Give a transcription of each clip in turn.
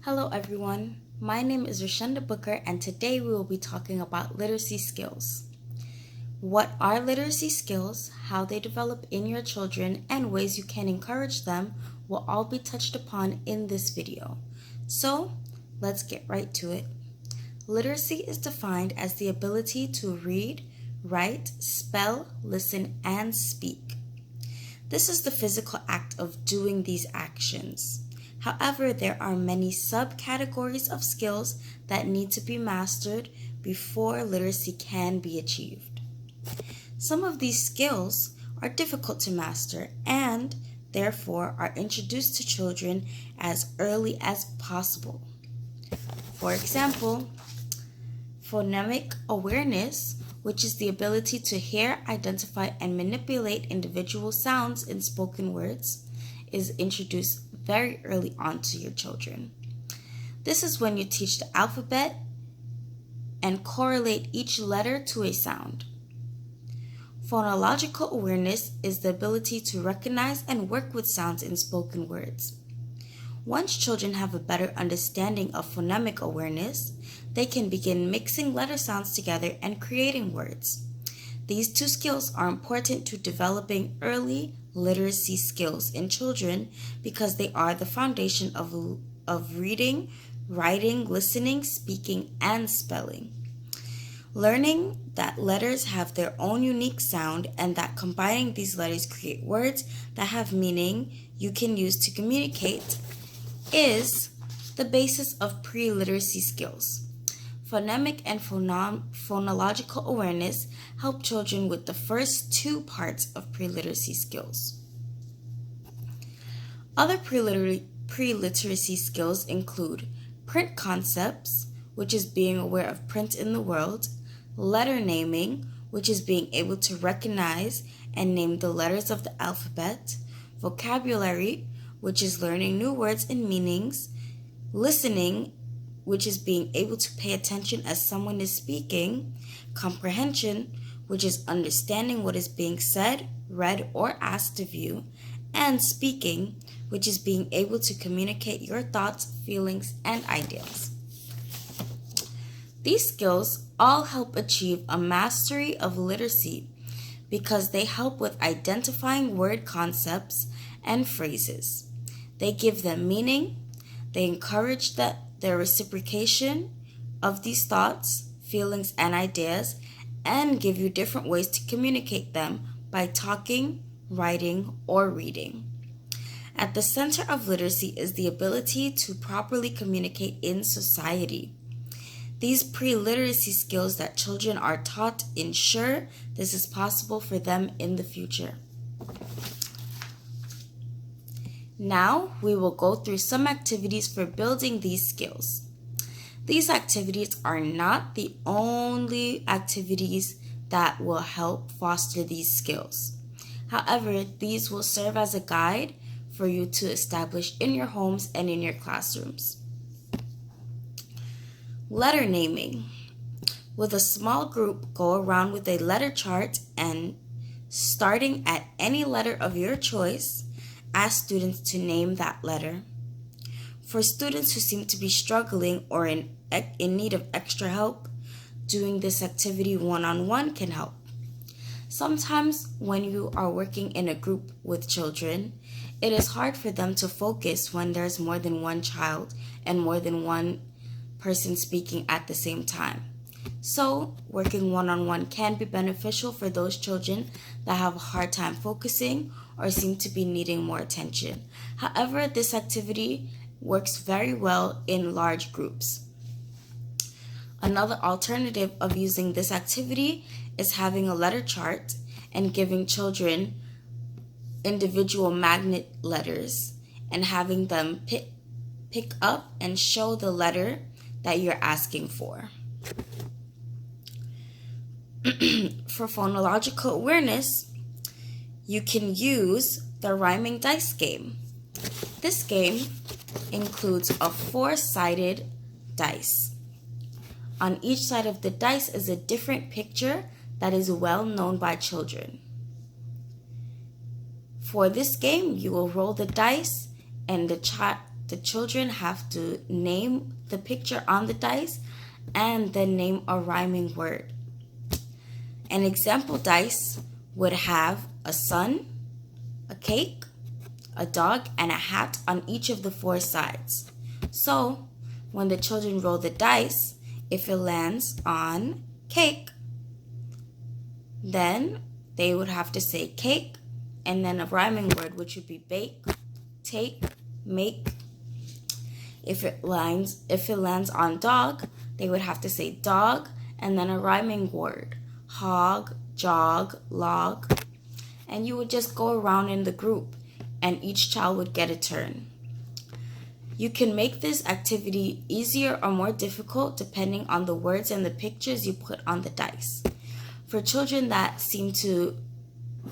Hello everyone, my name is Rashenda Booker and today we will be talking about literacy skills. What are literacy skills, how they develop in your children, and ways you can encourage them will all be touched upon in this video. So, let's get right to it. Literacy is defined as the ability to read, write, spell, listen, and speak. This is the physical act of doing these actions. However, there are many subcategories of skills that need to be mastered before literacy can be achieved. Some of these skills are difficult to master and, therefore, are introduced to children as early as possible. For example, phonemic awareness, which is the ability to hear, identify, and manipulate individual sounds in spoken words, is introduced very early on to your children. This is when you teach the alphabet and correlate each letter to a sound. Phonological awareness is the ability to recognize and work with sounds in spoken words. Once children have a better understanding of phonemic awareness, they can begin mixing letter sounds together and creating words. These two skills are important to developing early literacy skills in children because they are the foundation of reading, writing, listening, speaking, and spelling. Learning that letters have their own unique sound and that combining these letters create words that have meaning you can use to communicate is the basis of pre-literacy skills. Phonemic and phonological awareness help children with the first two parts of pre-literacy skills. Other pre-literacy skills include print concepts, which is being aware of print in the world, letter naming, which is being able to recognize and name the letters of the alphabet, vocabulary, which is learning new words and meanings, listening, which is being able to pay attention as someone is speaking, comprehension, which is understanding what is being said, read, or asked of you, and speaking, which is being able to communicate your thoughts, feelings, and ideas. These skills all help achieve a mastery of literacy because they help with identifying word concepts and phrases. They give them meaning, they encourage their reciprocation of these thoughts, feelings, and ideas, and give you different ways to communicate them by talking, writing, or reading. At the center of literacy is the ability to properly communicate in society. These pre-literacy skills that children are taught ensure this is possible for them in the future. Now, we will go through some activities for building these skills. These activities are not the only activities that will help foster these skills. However, these will serve as a guide for you to establish in your homes and in your classrooms. Letter naming. With a small group, go around with a letter chart and starting at any letter of your choice, ask students to name that letter. For students who seem to be struggling or in need of extra help, doing this activity one-on-one can help. Sometimes when you are working in a group with children, it is hard for them to focus when there's more than one child and more than one person speaking at the same time. So, working one-on-one can be beneficial for those children that have a hard time focusing or seem to be needing more attention. However, this activity works very well in large groups. Another alternative of using this activity is having a letter chart and giving children individual magnet letters and having them pick up and show the letter that you're asking for. For phonological awareness, you can use the rhyming dice game. This game includes a 4-sided dice. On each side of the dice is a different picture that is well known by children. For this game, you will roll the dice and the the children have to name the picture on the dice and then name a rhyming word. An example dice would have a sun, a cake, a dog, and a hat on each of the 4 sides. So, when the children roll the dice, if it lands on cake, then they would have to say cake and then a rhyming word, which would be bake, take, make. If it lands on dog, they would have to say dog and then a rhyming word, hog, jog, log. And you would just go around in the group and each child would get a turn. You can make this activity easier or more difficult depending on the words and the pictures you put on the dice. For children that seem to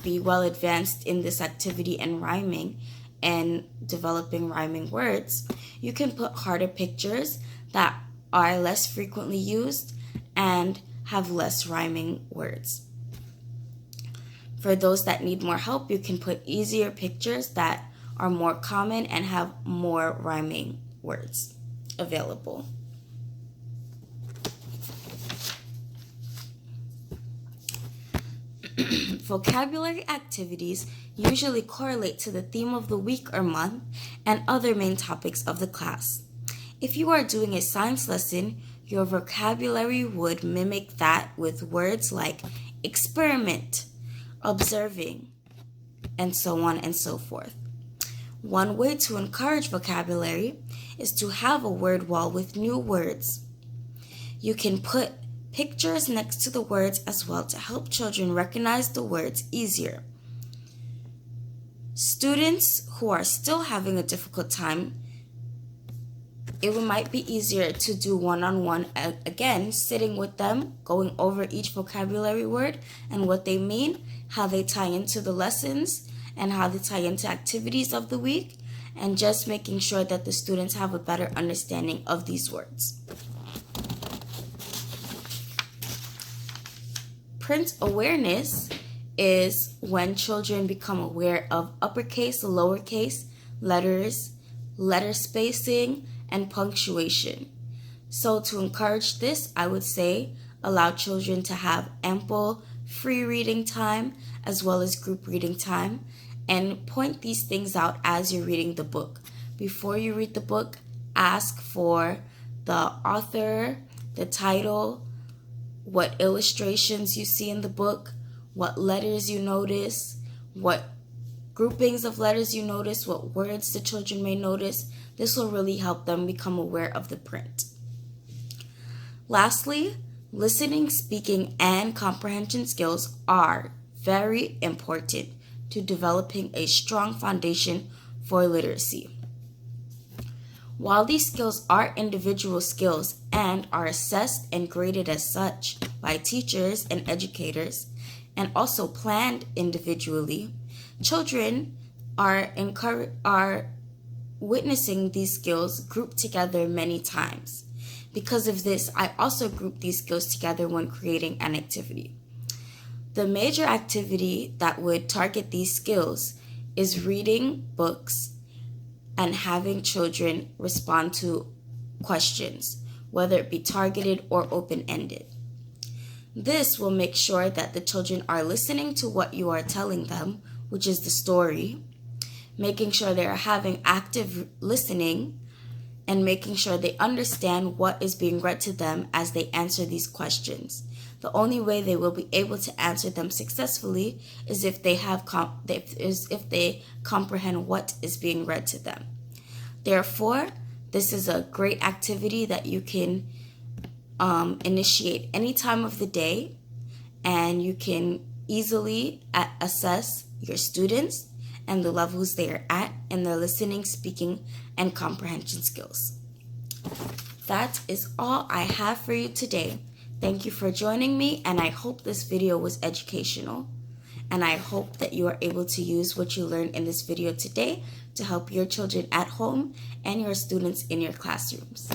be well advanced in this activity and rhyming and developing rhyming words, you can put harder pictures that are less frequently used and have less rhyming words. For those that need more help, you can put easier pictures that are more common and have more rhyming words available. Vocabulary activities usually correlate to the theme of the week or month and other main topics of the class. If you are doing a science lesson, your vocabulary would mimic that with words like experiment, observing, and so on and so forth. One way to encourage vocabulary is to have a word wall with new words. You can put pictures next to the words as well to help children recognize the words easier. Students who are still having a difficult time, it might be easier to do one-on-one again, sitting with them, going over each vocabulary word and what they mean, how they tie into the lessons, and how they tie into activities of the week, and just making sure that the students have a better understanding of these words. Print awareness is when children become aware of uppercase, lowercase, letters, letter spacing, and punctuation. So to encourage this, I would say allow children to have ample free reading time as well as group reading time, and point these things out as you're reading the book. Before you read the book, ask for the author, the title, what illustrations you see in the book, what letters you notice, what groupings of letters you notice, what words the children may notice. This will really help them become aware of the print. Lastly, listening, speaking, and comprehension skills are very important to developing a strong foundation for literacy. While these skills are individual skills and are assessed and graded as such by teachers and educators, and also planned individually, children are witnessing these skills grouped together many times. Because of this, I also group these skills together when creating an activity. The major activity that would target these skills is reading books and having children respond to questions, whether it be targeted or open-ended. This will make sure that the children are listening to what you are telling them, which is the story, making sure they are having active listening, and making sure they understand what is being read to them as they answer these questions. The only way they will be able to answer them successfully is if they comprehend what is being read to them. Therefore, this is a great activity that you can initiate any time of the day, and you can easily assess your students and the levels they are at in their listening, speaking, and comprehension skills. That is all I have for you today. Thank you for joining me, and I hope this video was educational. And I hope that you are able to use what you learned in this video today to help your children at home and your students in your classrooms.